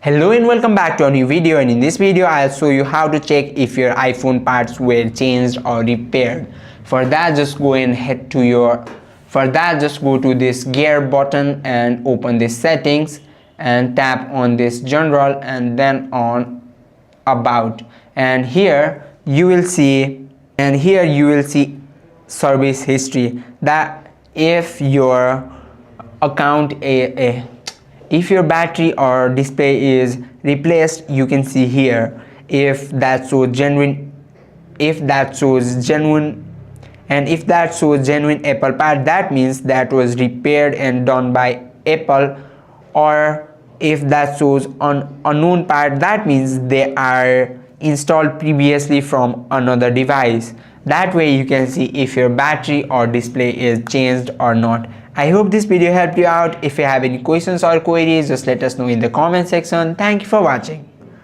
Hello and welcome back to a new video, and in this video I'll show you how to check if your iPhone parts were changed or repaired. For that just go to this gear button and open this settings and tap on this general and then on about, and here you will see service history, that if your if your battery or display is replaced, you can see here. If that shows genuine and if that shows genuine Apple part, that means that was repaired and done by Apple. Or if that shows unknown part, that means they are installed previously from another device. That way you can see if your battery or display is changed or not. I hope this video helped you out. If you have any questions or queries, just let us know in the comment section. Thank you for watching.